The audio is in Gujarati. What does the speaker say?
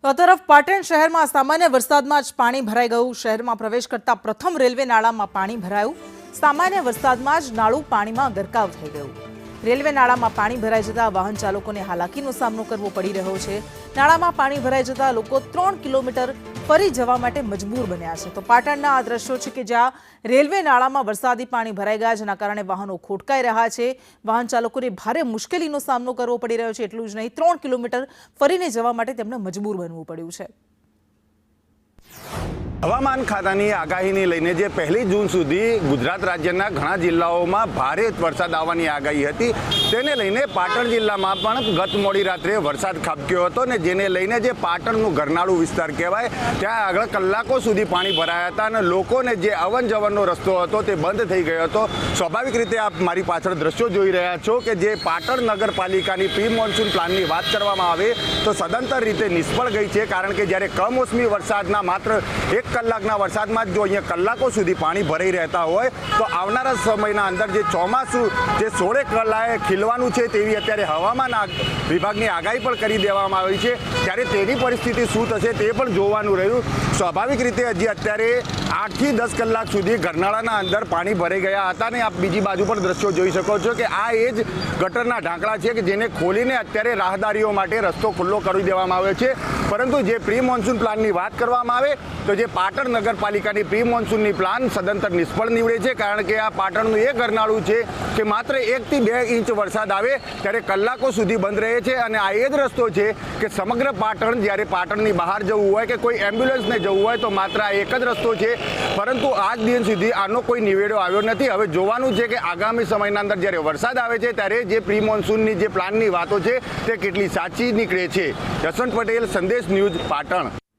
તો તરફ પાટણ શહેરમાં સામાન્ય વરસાદમાં જ પાણી ભરાઈ ગયું। શહેરમાં પ્રવેશ કરતા પ્રથમ રેલવે નાળામાં પાણી ભરાયું। સામાન્ય વરસાદમાં જ નાળું પાણીમાં ગરકાવ થઈ ગયું। રેલવે નાળામાં પાણી ભરાઈ જતા વાહન ચાલકોને હાલાકીનો સામનો કરવો પડી રહ્યો છે। નાળામાં પાણી ભરાઈ જતા લોકો 3 કિલોમીટર ફરી જવા માટે મજબૂર બન્યા છે। તો પાટણના આ દ્રશ્યો છે કે જ્યાં રેલવે નાળામાં વરસાદી પાણી ભરાઈ ગયા, જેના કારણે વાહનો ખોટકાઈ રહ્યા છે। વાહન ચાલકોને ભારે મુશ્કેલીનો સામનો કરવો પડી રહ્યો છે। એટલું જ નહીં, 3 કિલોમીટર ફરીને જવા માટે તેમને મજબૂર બનવું પડ્યું છે। હવામાન ખાતાની આગાહીને લઈને જે 1 જૂન સુધી ગુજરાત રાજ્યના ઘણા જિલ્લાઓમાં ભારે વરસાદ આવવાની આગાહી હતી, તેને લઈને પાટણ જિલ્લામાં પણ ગત મોડી રાત્રે વરસાદ ખાબક્યો હતો ને જેને લઈને જે પાટણનું ગરનાળું વિસ્તાર કહેવાય ત્યાં આગળ કલાકો સુધી પાણી ભરાયા હતા અને લોકોને જે અવન જવનનો રસ્તો હતો તે બંધ થઈ ગયો હતો। સ્વાભાવિક રીતે આપ મારી પાછળ દ્રશ્યો જોઈ રહ્યા છો કે જે પાટણ નગરપાલિકાની પ્રી મોન્સૂન પ્લાનની વાત કરવામાં આવે તો સદંતર રીતે નિષ્ફળ ગઈ છે, કારણ કે જ્યારે કમોસમી વરસાદના માત્ર 1 કલાકના વરસાદમાં જો અહીંયા કલાકો સુધી પાણી ભરાઈ રહેતા હોય તો આવનારા સમયના અંદર જે ચોમાસું જે 16 કલાકે ખીલવાનું છે તેવી અત્યારે હવામાન વિભાગની આગાહી પણ કરી દેવામાં આવી છે। ત્યારે તેની પરિસ્થિતિ શું થશે તે પણ જોવાનું રહ્યું। સ્વાભાવિક રીતે હજી અત્યારે 8 થી 10 કલાક સુધી ગરનાળાના અંદર પાણી ભરાઈ ગયા હતા ને આપ બીજી બાજુ પણ દ્રશ્યો જોઈ શકો છો કે આ એ જ ગટરના ઢાંકણા છે કે જેને ખોલીને અત્યારે રાહદારીઓ માટે રસ્તો ખુલ્લો કરી દેવામાં આવ્યો છે। પરંતુ જે પ્રી મોન્સૂન પ્લાનની વાત કરવામાં આવે તો જે પાટણ નગરપાલિકાની પ્રી મોન્સૂનની પ્લાન સદંતર નિષ્ફળ નીવડે છે, કારણ કે આ પાટણનું એ ગરનાળું છે કે માત્ર 1 થી 2 ઇંચ વરસાદ આવે ત્યારે કલાકો સુધી બંધ રહે છે અને આ એ જ રસ્તો છે કે સમગ્ર પાટણ જ્યારે પાટણની બહાર જવું હોય કે કોઈ એમ્બ્યુલન્સને જવું હોય તો માત્ર આ એક જ રસ્તો છે, પરંતુ આજ દિન સુધી આનો કોઈ નિવેડો આવ્યો નથી। હવે જોવાનું છે કે આગામી સમયના અંદર જ્યારે વરસાદ આવે છે ત્યારે જે પ્રી મોન્સૂનની જે પ્લાનની વાતો છે તે કેટલી સાચી નીકળે છે। યશવંત પટેલ, સંદેશ ન્યૂઝ, પાટણ।